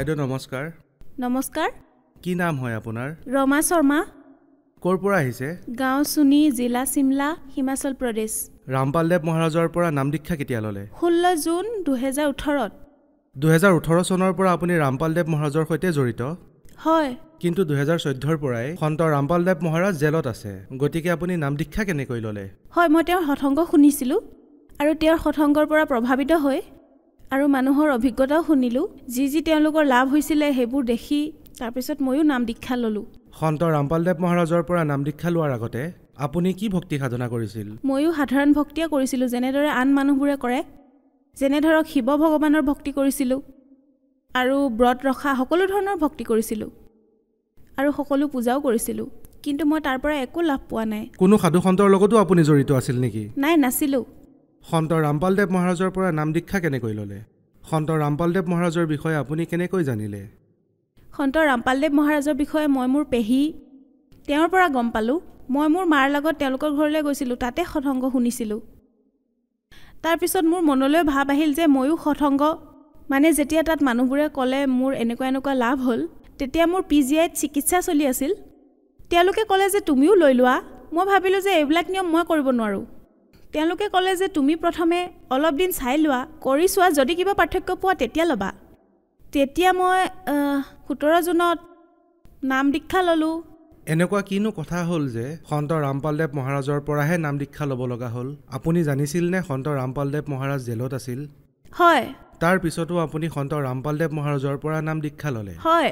বাইদেউ নমস্কাৰ। নমস্কাৰ। কি নাম হয় আপোনাৰ? ৰমা শৰ্মা। ক'ৰ পৰা আহিছে? গাঁও সুনি, জিলা চিমলা, হিমাচল প্ৰদেশ। ৰামপালদেৱ মহাৰাজৰ পৰা নাম দীক্ষা কেতিয়া ল'লে? 16 জুন 2018। 2018 চনৰ পৰা আপুনি ৰামপালদেৱ মহাৰাজৰ সৈতে জড়িত? হয়। কিন্তু 2014ৰ পৰাই সন্ত ৰামপালদেৱ মহাৰাজ জেলত আছে, গতিকে আপুনি নাম দীক্ষা কেনেকৈ ল'লে? হয়, মই তেওঁৰ সৎসংগ শুনিছিলোঁ আৰু তেওঁৰ সৎসংগৰ পৰা প্ৰভাৱিত হৈ আৰু মানুহৰ অভিজ্ঞতাও শুনিলোঁ। যি তেওঁলোকৰ লাভ হৈছিলে সেইবোৰ দেখি তাৰপিছত ময়ো নাম দীক্ষা ল'লোঁ। সন্ত ৰামপালদেৱ মহাৰাজৰ পৰা নাম দীক্ষা লোৱাৰ আগতে আপুনি কি ভক্তি সাধনা কৰিছিল? ময়ো সাধাৰণ ভক্তিয়ে কৰিছিলোঁ, যেনেদৰে আন মানুহবোৰে কৰে। যেনে ধৰক শিৱ ভগৱানৰ ভক্তি কৰিছিলোঁ আৰু ব্ৰত ৰখা সকলো ধৰণৰ ভক্তি কৰিছিলোঁ আৰু সকলো পূজাও কৰিছিলোঁ, কিন্তু মই তাৰ পৰা একো লাভ পোৱা নাই। কোনো সাধু সন্তৰ লগতো আপুনি জড়িত আছিল নেকি? নাই, নাছিলোঁ। সন্ত ৰামপালদেৱ মহাৰাজৰ পৰা নাম দীক্ষা কেনেকৈ ল'লে? সন্ত ৰামপালদেৱ মহাৰাজৰ বিষয়ে আপুনি কেনেকৈ জানিলে? সন্ত ৰামপালদেৱ মহাৰাজৰ বিষয়ে মই মোৰ পেহী তেওঁৰ পৰা গম পালোঁ। মই মোৰ মাৰ লগত তেওঁলোকৰ ঘৰলৈ গৈছিলোঁ, তাতে সৎসংগ শুনিছিলোঁ। তাৰপিছত মোৰ মনলৈ ভাৱ আহিল যে ময়ো সৎসংগ, মানে যেতিয়া তাত মানুহবোৰে ক'লে মোৰ এনেকুৱা লাভ হ'ল, তেতিয়া মোৰ PGIত চিকিৎসা চলি আছিল। তেওঁলোকে ক'লে যে তুমিও লৈ লোৱা। মই ভাবিলোঁ যে এইবিলাক নিয়ম মই কৰিব নোৱাৰোঁ। তেওঁলোকে ক'লে যে তুমি প্ৰথমে অলপ দিন চাই লোৱা, কৰি চোৱা, যদি কিবা পাৰ্থক্য পোৱা তেতিয়া ল'বা। তেতিয়া মই 17 জুনত নাম দীক্ষা ল'লোঁ। এনেকুৱা কিনো কথা হ'ল যে সন্ত ৰামপালদেৱ মহাৰাজৰ পৰাহে নাম দীক্ষা ল'ব লগা হ'ল? আপুনি জানিছিল নে সন্ত ৰামপালদেৱ মহাৰাজ জেলত আছিল? হয়। তাৰ পিছতো আপুনি সন্ত ৰামপালদেৱ মহাৰাজৰ পৰা নাম দীক্ষা ল'লে? হয়।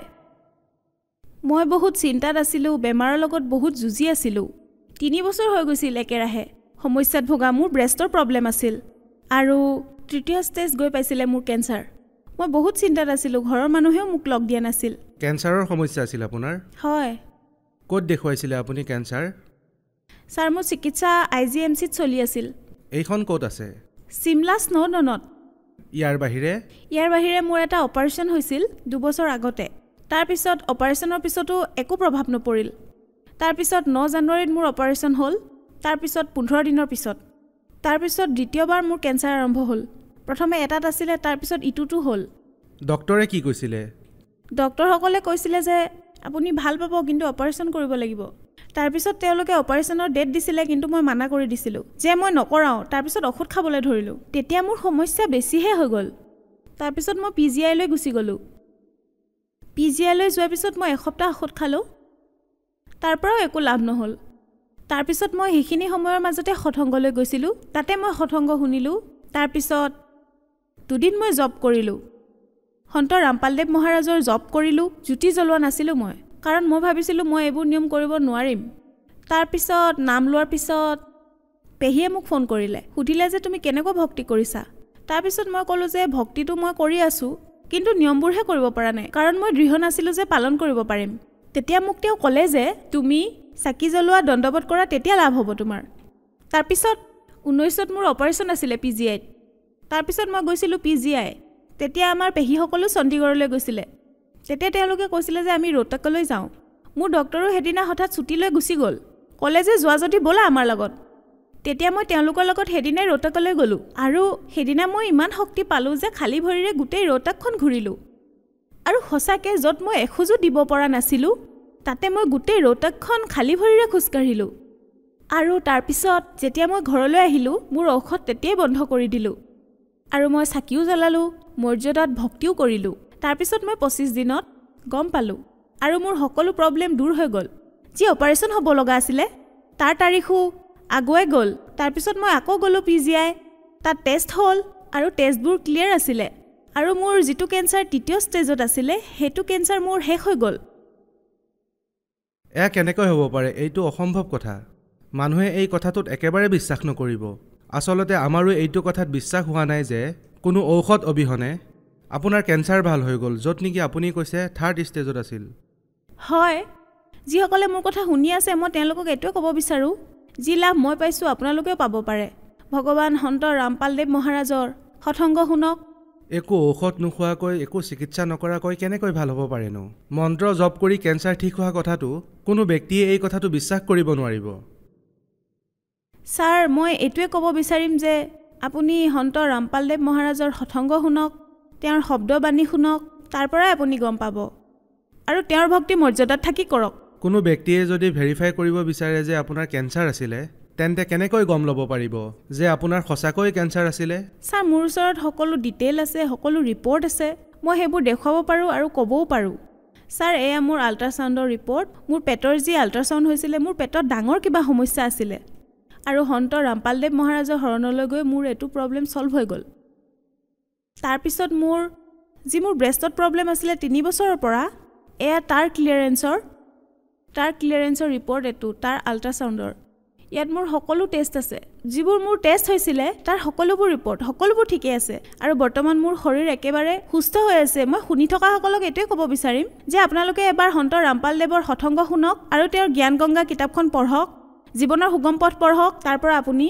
মই বহুত চিন্তাত আছিলোঁ, বেমাৰৰ লগত বহুত যুঁজি আছিলোঁ। 3 বছৰ হৈ গৈছিল একেৰাহে সমস্যাত ভোগা। মোৰ ব্ৰেষ্টৰ প্ৰব্লেম আছিল আৰু 3য় ষ্টেজ গৈ পাইছিলে মোৰ কেঞ্চাৰ। মই বহুত চিন্তাত আছিলোঁ, ঘৰৰ মানুহেও মোক লগ দিয়া নাছিল। কেঞ্চাৰৰ সমস্যা আছিল আপোনাৰ? হয়। ক'ত দেখুৱাইছিলে আপুনি কেঞ্চাৰ? ছাৰ, মোৰ চিকিৎসা IGMCত চলি আছিল। এইখন ক'ত আছে? চিমলা স্ন'ডনত। ইয়াৰ বাহিৰে মোৰ এটা অপাৰেশ্যন হৈছিল 2 বছৰ আগতে। তাৰপিছত অপাৰেশ্যনৰ পিছতো একো প্ৰভাৱ নপৰিল। তাৰপিছত 9 জানুৱাৰীত মোৰ অপাৰেশ্যন হ'ল। তাৰপিছত 15 দিনৰ পিছত দ্বিতীয়বাৰ মোৰ কেঞ্চাৰ আৰম্ভ হ'ল। প্ৰথমে এটাত আছিলে, তাৰপিছত ইটোতো হ'ল। ডক্টৰে কি কৈছিলে? ডক্টৰসকলে কৈছিলে যে আপুনি ভাল পাব, কিন্তু অপাৰেশ্যন কৰিব লাগিব। তাৰপিছত তেওঁলোকে অপাৰেশ্যনৰ ডেট দিছিলে, কিন্তু মই মানা কৰি দিছিলোঁ যে মই নকৰাওঁ। তাৰপিছত ঔষধ খাবলৈ ধৰিলোঁ। তেতিয়া মোৰ সমস্যা বেছিহে হৈ গ'ল। তাৰপিছত মই PGI লৈ গুচি গ'লোঁ। PGI লৈ যোৱাৰ পিছত মই এসপ্তাহ ঔষধ খালোঁ, তাৰ পৰাও একো লাভ নহ'ল। তাৰপিছত মই সেইখিনি সময়ৰ মাজতে সৎসংগলৈ গৈছিলোঁ, তাতে মই সৎসংগ শুনিলোঁ। তাৰপিছত 2 দিন মই জপ কৰিলোঁ, সন্ত ৰামপালদেৱ মহাৰাজৰ জপ কৰিলোঁ। জ্যোতি জ্বলোৱা নাছিলোঁ মই, কাৰণ মই ভাবিছিলোঁ মই এইবোৰ নিয়ম কৰিব নোৱাৰিম। তাৰপিছত নাম লোৱাৰ পিছত পেহীয়ে মোক ফোন কৰিলে, সুধিলে যে তুমি কেনেকুৱা ভক্তি কৰিছা। তাৰপিছত মই ক'লোঁ যে ভক্তিটো মই কৰি আছোঁ, কিন্তু নিয়মবোৰহে কৰিব পৰা নাই, কাৰণ মই দৃঢ় নাছিলোঁ যে পালন কৰিব পাৰিম। তেতিয়া মোক তেওঁ ক'লে যে তুমি চাকি জ্বলোৱা, দণ্ডবত কৰা, তেতিয়া লাভ হ'ব তোমাৰ। তাৰপিছত 19ত মোৰ অপাৰেশ্যন আছিলে PGIত। তাৰপিছত মই গৈছিলোঁ PGI। তেতিয়া আমাৰ পেহীসকলো চণ্ডীগড়লৈ গৈছিলে। তেতিয়া তেওঁলোকে কৈছিলে যে আমি ৰোহটাকলৈ যাওঁ। মোৰ ডক্টৰো সেইদিনা হঠাৎ ছুটী লৈ গুচি গ'ল, ক'লে যে যোৱা যদি ব'লা আমাৰ লগত। তেতিয়া মই তেওঁলোকৰ লগত সেইদিনাই ৰোহটাকলৈ গ'লোঁ আৰু সেইদিনা মই ইমান শক্তি পালোঁ যে খালী ভৰিৰে গোটেই ৰোহটাকখন ঘূৰিলোঁ। আৰু সঁচাকৈ য'ত মই এখোজো দিব পৰা নাছিলোঁ, তাতে মই গোটেই ৰোহটাকখন খালী ভৰিৰে খোজকাঢ়িলোঁ। আৰু তাৰপিছত যেতিয়া মই ঘৰলৈ আহিলোঁ, মোৰ ঔষধ তেতিয়াই বন্ধ কৰি দিলোঁ আৰু মই চাকিও জ্বলালোঁ, মৰ্যাদাত ভক্তিও কৰিলোঁ। তাৰপিছত মই 25 দিনত গম পালোঁ আৰু মোৰ সকলো প্ৰব্লেম দূৰ হৈ গ'ল। যি অপাৰেশ্যন হ'ব লগা আছিলে তাৰ তাৰিখো আগুৱাই গ'ল। তাৰপিছত মই আকৌ গ'লোঁ PGI, তাত টেষ্ট হ'ল আৰু টেষ্টবোৰ ক্লিয়াৰ আছিলে আৰু মোৰ যিটো কেঞ্চাৰ 3য় ষ্টেজত আছিলে, সেইটো কেঞ্চাৰ মোৰ শেষ হৈ গ'ল। এয়া কেনেকৈ হ'ব পাৰে? এইটো অসম্ভৱ কথা। মানুহে এই কথাটোত একেবাৰে বিশ্বাস নকৰিব। আচলতে আমাৰো এইটো কথাত বিশ্বাস হোৱা নাই যে কোনো ঔষধ অবিহনে আপোনাৰ কেঞ্চাৰ ভাল হৈ গ'ল, য'ত নেকি আপুনি কৈছে 3rd ষ্টেজত আছিল। হয়, যিসকলে মোৰ কথা শুনি আছে, মই তেওঁলোকক এইটোৱে ক'ব বিচাৰোঁ, যি লাভ মই পাইছোঁ আপোনালোকেও পাব পাৰে। ভগৱান সন্ত ৰামপালদেৱ মহাৰাজৰ সৎসংগ শুনক। একো ঔষধ নোখোৱাকৈ, একো চিকিৎসা নকৰাকৈ কেনেকৈ ভাল হ'ব পাৰেনো? মন্ত্ৰ জপ কৰি কেঞ্চাৰ ঠিক হোৱা কথাটো কোনো ব্যক্তিয়ে এই কথাটো বিশ্বাস কৰিব নোৱাৰিব। ছাৰ, মই এইটোৱে ক'ব বিচাৰিম যে আপুনি সন্ত ৰামপালদেৱ মহাৰাজৰ সৎসংগ শুনক, তেওঁৰ শব্দবাণী শুনক, তাৰ পৰাই আপুনি গম পাব আৰু তেওঁৰ ভক্তি মৰ্যাদাত থাকি কৰক কোনো ব্যক্তিয়ে যদি ভেৰিফাই কৰিব বিচাৰে যে আপোনাৰ কেঞ্চাৰ আছিলে তেন্তে কেনেকৈ গম ল'ব পাৰিব যে আপোনাৰ সঁচাকৈ কেঞ্চাৰ আছিলে ছাৰ মোৰ ওচৰত সকলো ডিটেইল আছে সকলো ৰিপৰ্ট আছে মই সেইবোৰ দেখুৱাব পাৰোঁ আৰু ক'বও পাৰোঁ ছাৰ এয়া মোৰ আল্ট্ৰাছাউণ্ডৰ ৰিপৰ্ট মোৰ পেটৰ যি আল্ট্ৰাছাউণ্ড হৈছিলে মোৰ পেটত ডাঙৰ কিবা সমস্যা আছিলে আৰু সন্ত ৰামপালদেৱ মহাৰাজৰ শৰণলৈ গৈ মোৰ এইটো প্ৰব্লেম ছল্ভ হৈ গ'ল তাৰপিছত মোৰ ব্ৰেষ্টত প্ৰব্লেম আছিলে 3 বছৰৰ পৰা এয়া তাৰ ক্লিয়াৰেঞ্চৰ ৰিপৰ্ট এইটো তাৰ আল্ট্ৰাছাউণ্ডৰ ইয়াত মোৰ সকলো টেষ্ট আছে যিবোৰ মোৰ টেষ্ট হৈছিলে তাৰ সকলোবোৰ ৰিপৰ্ট সকলোবোৰ ঠিকে আছে আৰু বৰ্তমান মোৰ শৰীৰ একেবাৰে সুস্থ হৈ আছে মই শুনি থকা সকলক এইটোৱে ক'ব বিচাৰিম যে আপোনালোকে এবাৰ সন্ত ৰামপালদেৱৰ সৎসংগ শুনক আৰু তেওঁৰ জ্ঞান গংগা কিতাপখন পঢ়ক জীৱনৰ সুগম পথ পঢ়ক তাৰ পৰা আপুনি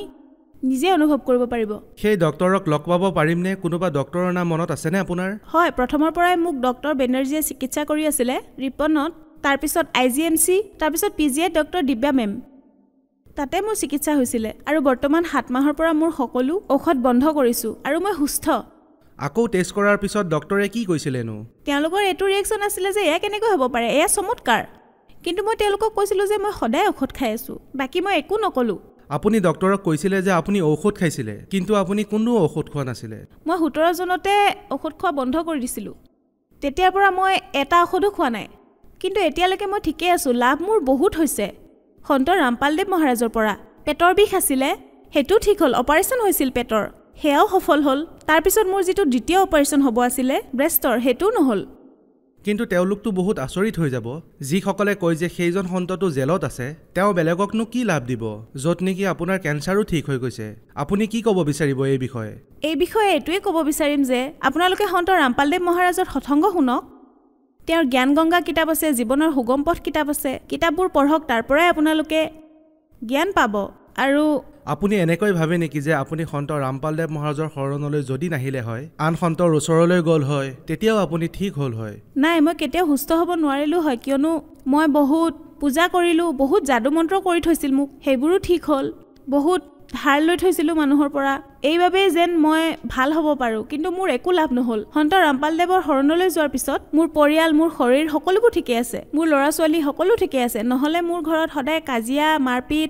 নিজে অনুভৱ কৰিব পাৰিব সেই ডক্টৰক লগ পাব পাৰিমনে কোনোবা ডক্টৰৰ নাম মনত আছেনে আপোনাৰ হয় প্ৰথমৰ পৰাই মোক ডক্টৰ বেনাৰ্জীয়ে চিকিৎসা কৰি আছিলে ৰিপনত তাৰপিছত IGMC তাৰপিছত PGI ডক্টৰ দিব্যা মেম তাতে মোৰ চিকিৎসা হৈছিলে আৰু বৰ্তমান 7 মাহৰ পৰা মোৰ সকলো ঔষধ বন্ধ কৰিছোঁ আৰু মই সুস্থ আকৌ টেষ্ট কৰাৰ পিছত ডক্টৰে কি কৈছিলেনো তেওঁলোকৰ এইটো ৰিয়েকশ্যন আছিলে যে এয়া কেনেকৈ হ'ব পাৰে এয়া চমৎকাৰ কিন্তু মই তেওঁলোকক কৈছিলোঁ যে মই সদায় ঔষধ খাই আছোঁ বাকী মই একো নক'লোঁ আপুনি ডক্টৰক কৈছিলে যে আপুনি ঔষধ খাইছিলে কিন্তু আপুনি কোনো ঔষধ খোৱা নাছিলে মই 17 জনতে ঔষধ খোৱা বন্ধ কৰি দিছিলোঁ তেতিয়াৰ পৰা মই এটা ঔষধো খোৱা নাই কিন্তু এতিয়ালৈকে মই ঠিকে আছোঁ লাভ মোৰ বহুত হৈছে সন্ত ৰামপালদেৱ মহাৰাজৰ পৰা পেটৰ বিষ আছিলে হেতু ঠিক হ'ল অপাৰেশ্যন হৈছিল পেটৰ হেয়াও সফল হ'ল তাৰপিছত মোৰ যিটো দ্বিতীয় অপাৰেশ্যন হ'ব আছিলে ব্ৰেষ্টৰ হেতু নহ'ল কিন্তু তেওঁলোকটো বহুত আচৰিত হৈ যাব যিসকলে কয় যে সেইজন সন্তটো জেলত আছে তেওঁ বেলেগকনো কি লাভ দিব য'ত নেকি আপোনাৰ কেঞ্চাৰো ঠিক হৈ গৈছে আপুনি কি ক'ব বিচাৰিব এই বিষয়ে এইটোৱে ক'ব বিচাৰিম যে আপোনালোকে সন্ত ৰামপালদেৱ মহাৰাজৰ সৎসংগ শুনক তেওঁৰ জ্ঞান গংগা কিতাপ আছে জীৱনৰ সুগম পথ কিতাপ আছে কিতাপবোৰ পঢ়ক তাৰ পৰাই আপোনালোকে জ্ঞান পাব আৰু আপুনি এনেকৈ ভাবে নেকি যে আপুনি সন্ত ৰামপালদেৱ মহাৰাজৰ শৰণলৈ যদি নাহিলে হয় আন সন্তৰ ওচৰলৈ গ'ল হয় তেতিয়াও আপুনি ঠিক হ'ল হয় নাই মই কেতিয়াও সুস্থ হ'ব নোৱাৰিলোঁ হয় কিয়নো মই বহুত পূজা কৰিলোঁ বহুত যাদু মন্ত্ৰ কৰি থৈছিল মোক সেইবোৰো ঠিক হ'ল বহুত ধাৰ লৈ থৈছিলোঁ মানুহৰ পৰা এইবাবেই যেন মই ভাল হ'ব পাৰোঁ কিন্তু মোৰ একো লাভ নহ'ল সন্ত ৰামপালদেৱৰ শৰণলৈ যোৱাৰ পিছত মোৰ পৰিয়াল মোৰ শৰীৰ সকলোবোৰ ঠিকে আছে মোৰ ল'ৰা ছোৱালী সকলো ঠিকে আছে নহ'লে মোৰ ঘৰত সদায় কাজিয়া মাৰপিট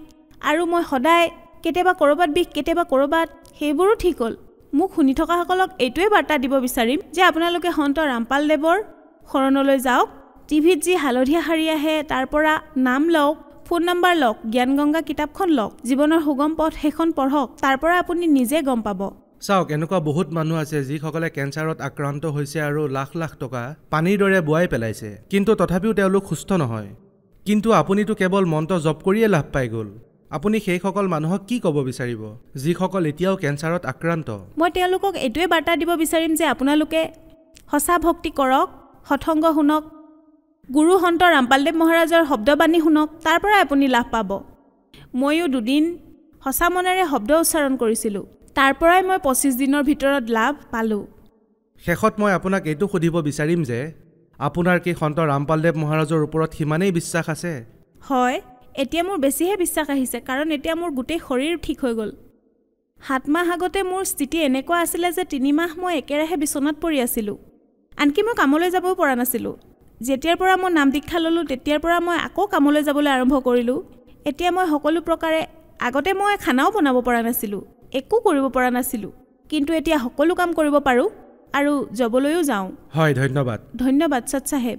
আৰু মই সদায় কেতিয়াবা ক'ৰবাত বিষ কেতিয়াবা ক'ৰবাত সেইবোৰো ঠিক হ'ল মোক শুনি থকাসকলক এইটোৱে বাৰ্তা দিব বিচাৰিম যে আপোনালোকে সন্ত ৰামপালদেৱৰ শৰণলৈ যাওক টিভিত যি হালধীয়া শাৰী আহে তাৰ পৰা নাম লওক ফোন নম্বৰ লওক জ্ঞান গংগা কিতাপখন লওক জীৱনৰ সুগম পথ সেইখন পঢ়ক তাৰ পৰা আপুনি নিজে গম পাব চাওক এনেকুৱা বহুত মানুহ আছে যিসকলে কেঞ্চাৰত আক্ৰান্ত হৈছে আৰু লাখ লাখ টকা পানীৰ দৰে বুৱাই পেলাইছে কিন্তু তথাপিও তেওঁলোক সুস্থ নহয় কিন্তু আপুনিতো কেৱল মন্ত্ৰ জপ কৰিয়ে লাভ পাই গ'ল আপুনি সেইসকল মানুহক কি ক'ব বিচাৰিব যিসকল এতিয়াও কেঞ্চাৰত আক্ৰান্ত মই তেওঁলোকক এইটোৱে বাৰ্তা দিব বিচাৰিম যে আপোনালোকে সঁচা ভক্তি কৰক সৎসংগ শুনক গুৰু সন্ত ৰামপালদেৱ মহাৰাজৰ শব্দবাণী শুনক তাৰ পৰা আপুনি লাভ পাব ময়ো 2 দিন সঁচা মনেৰে শব্দ উচ্চাৰণ কৰিছিলোঁ তাৰ পৰাই মই 25 দিনৰ ভিতৰত লাভ পালোঁ শেষত মই আপোনাক এইটো সুধিব বিচাৰিম যে আপোনাৰ কি সন্ত ৰামপালদেৱ মহাৰাজৰ ওপৰত সিমানেই বিশ্বাস আছে হয় এতিয়া মোৰ বেছিহে বিশ্বাস আহিছে কাৰণ এতিয়া মোৰ গোটেই শৰীৰ ঠিক হৈ গ'ল 7 মাহ আগতে মোৰ স্থিতি এনেকুৱা আছিলে যে 3 মাহ মই একেৰাহে বিচনাত পৰি আছিলোঁ আনকি মই কামলৈ যাবও পৰা নাছিলোঁ যেতিয়াৰ পৰা মই নাম দীক্ষা ল'লোঁ তেতিয়াৰ পৰা মই আকৌ কামলৈ যাবলৈ আৰম্ভ কৰিলোঁ এতিয়া মই সকলো প্ৰকাৰে আগতে মই খানাও বনাব পৰা নাছিলোঁ একো কৰিব পৰা নাছিলোঁ কিন্তু এতিয়া সকলো কাম কৰিব পাৰোঁ আৰু যাবলৈও যাওঁ হয় ধন্যবাদ সৎ চাহেব